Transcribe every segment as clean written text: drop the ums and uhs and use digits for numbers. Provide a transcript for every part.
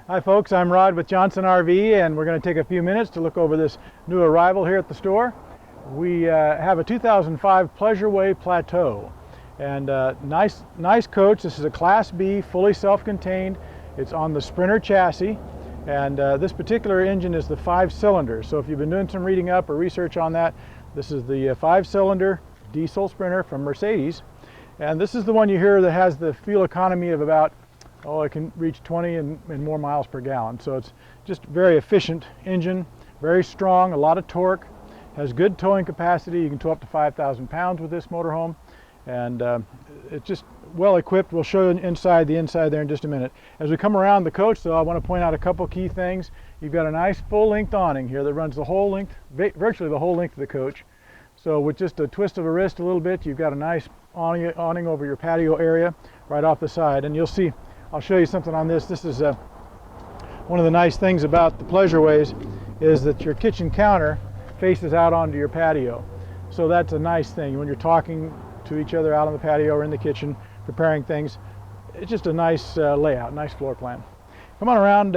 Hi folks, I'm Rod with Johnson RV, and we're going to take a few minutes to look over this new arrival here at the store. We have a 2005 Pleasureway Plateau, and nice coach. This is a Class B, fully self-contained. It's on the Sprinter chassis, and this particular engine is the 5-cylinder. So if you've been doing some reading up or research on that, this is the 5-cylinder diesel Sprinter from Mercedes, and this is the one you hear that has the fuel economy of about, it can reach 20 and more miles per gallon. So it's just very efficient engine, very strong, a lot of torque, has good towing capacity. You can tow up to 5,000 pounds with this motorhome, and it's just well equipped. We'll show you the inside there in just a minute. As we come around the coach, though, I want to point out a couple key things. You've got a nice full-length awning here that runs the whole length, virtually the whole length of the coach. So with just a twist of a wrist a little bit, you've got a nice awning over your patio area right off the side. And you'll see, I'll show you something on this. This is one of the nice things about the Pleasureways is that your kitchen counter faces out onto your patio. So that's a nice thing. When you're talking to each other out on the patio or in the kitchen, preparing things, it's just a nice layout, nice floor plan. Come on around.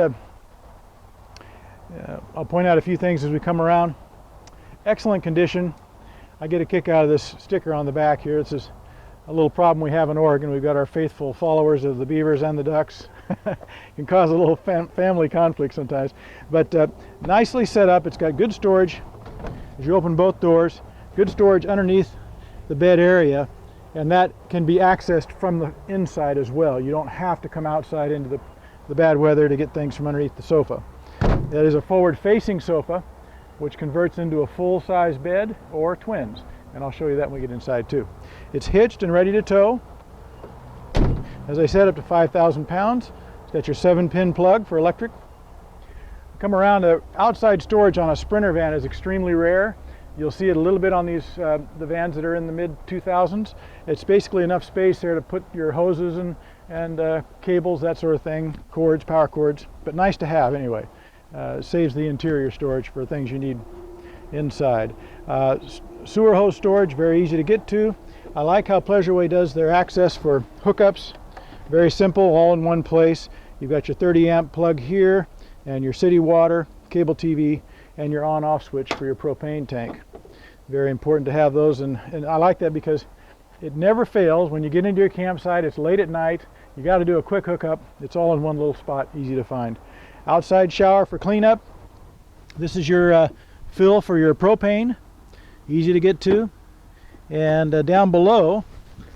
I'll point out a few things as we come around. Excellent condition. I get a kick out of this sticker on the back here. This is a little problem we have in Oregon. We've got our faithful followers of the beavers and the ducks. Can cause a little family conflict sometimes, but nicely set up. It's got good storage as you open both doors, good storage underneath the bed area, and that can be accessed from the inside as well. You don't have to come outside into the bad weather to get things from underneath the sofa. That is a forward-facing sofa, which converts into a full-size bed or twins, and I'll show you that when we get inside too. It's hitched and ready to tow. As I said, up to 5,000 pounds. It's got your 7-pin plug for electric. Come around, outside storage on a Sprinter van is extremely rare. You'll see it a little bit on these the vans that are in the mid-2000s. It's basically enough space there to put your hoses and cables, that sort of thing, cords, power cords, but nice to have anyway. Saves the interior storage for things you need inside. Sewer hose storage, very easy to get to. I like how Pleasureway does their access for hookups. Very simple, all in one place. You've got your 30-amp plug here, and your city water, cable TV, and your on-off switch for your propane tank. Very important to have those, and I like that because it never fails. When you get into your campsite, it's late at night, you got to do a quick hookup. It's all in one little spot, easy to find. Outside shower for cleanup. This is your fill for your propane, easy to get to. And down below,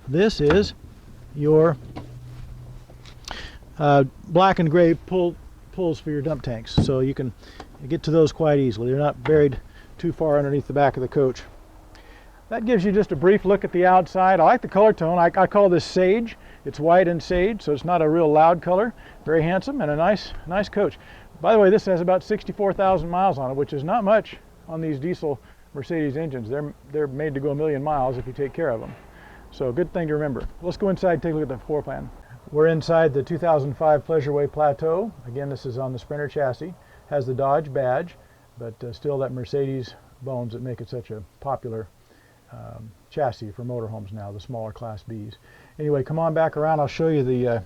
this is your black and gray pulls for your dump tanks, so you can get to those quite easily. They're not buried too far underneath the back of the coach. That gives you just a brief look at the outside. I like the color tone. I call this sage. It's white and sage, so it's not a real loud color. Very handsome and a nice coach. By the way, this has about 64,000 miles on it, which is not much on these diesel Mercedes engines. They're made to go a million miles if you take care of them. So good thing to remember. Let's go inside and take a look at the floor plan. We're inside the 2005 Pleasureway Plateau. Again, this is on the Sprinter chassis. Has the Dodge badge, but still that Mercedes bones that make it such a popular chassis for motorhomes now, the smaller Class Bs. Anyway, come on back around. I'll show you the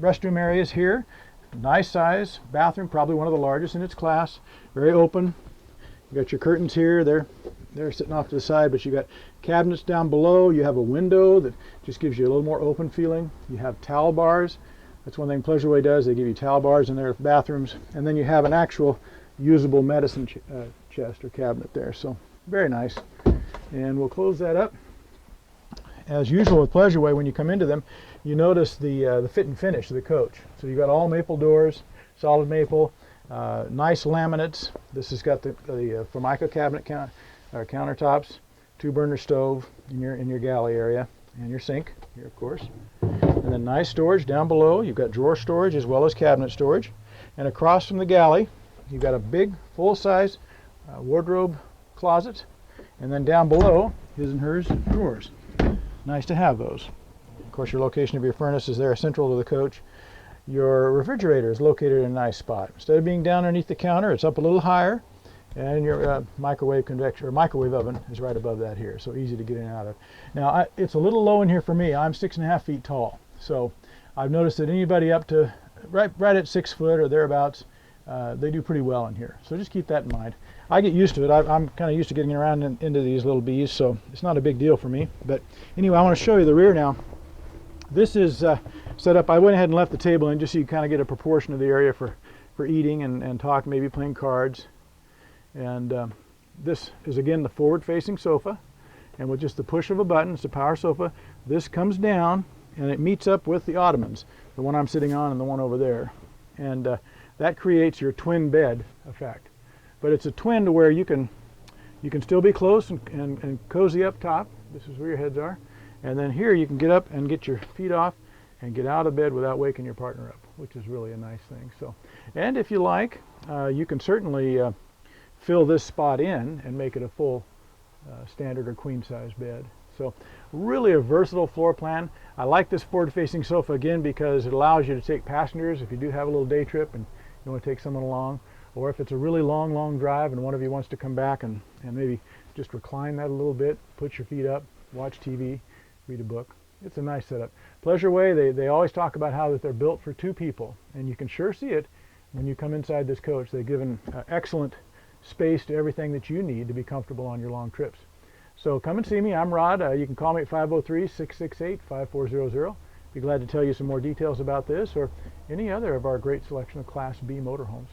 restroom areas here. Nice size bathroom, probably one of the largest in its class. Very open. You got your curtains here. They're sitting off to the side, but you got cabinets down below. You have a window that just gives you a little more open feeling. You have towel bars. That's one thing Pleasureway does. They give you towel bars in their bathrooms, and then you have an actual usable medicine chest or cabinet there. So very nice. And we'll close that up. As usual with Pleasureway, when you come into them, you notice the fit and finish of the coach. So you've got all maple doors, solid maple, nice laminates. This has got the Formica cabinet countertops, 2-burner stove in your galley area, and your sink here, of course. And then nice storage down below. You've got drawer storage as well as cabinet storage. And across from the galley, you've got a big full-size wardrobe closet. And then down below, his and hers drawers. Nice to have those. Of course, your location of your furnace is there, central to the coach. Your refrigerator is located in a nice spot. Instead of being down underneath the counter, it's up a little higher, and your microwave oven is right above that here, so easy to get in and out of. Now, it's a little low in here for me. I'm 6.5 feet tall, so I've noticed that anybody up to right at 6 foot or thereabouts. They do pretty well in here. So just keep that in mind. I get used to it. I'm kind of used to getting around into these little bees, so it's not a big deal for me. But anyway, I want to show you the rear now. This is set up. I went ahead and left the table in just so you kind of get a proportion of the area for eating and talk, maybe playing cards. And this is again the forward-facing sofa. And with just the push of a button, it's a power sofa. This comes down and it meets up with the ottomans, the one I'm sitting on and the one over there. And that creates your twin bed effect. But it's a twin to where you can still be close and cozy up top. This is where your heads are. And then here you can get up and get your feet off and get out of bed without waking your partner up, which is really a nice thing. So, and if you like, you can certainly fill this spot in and make it a full standard or queen size bed. So really a versatile floor plan. I like this forward-facing sofa again because it allows you to take passengers if you do have a little day trip and you want to take someone along, or if it's a really long drive and one of you wants to come back and maybe just recline that a little bit, put your feet up, watch TV, read a book. It's a nice setup. Pleasure Way, they always talk about how that they're built for 2 people, and you can sure see it when you come inside this coach. They've given excellent space to everything that you need to be comfortable on your long trips. So come and see me. I'm Rod. You can call me at 503-668-5400. Be glad to tell you some more details about this or any other of our great selection of Class B motorhomes.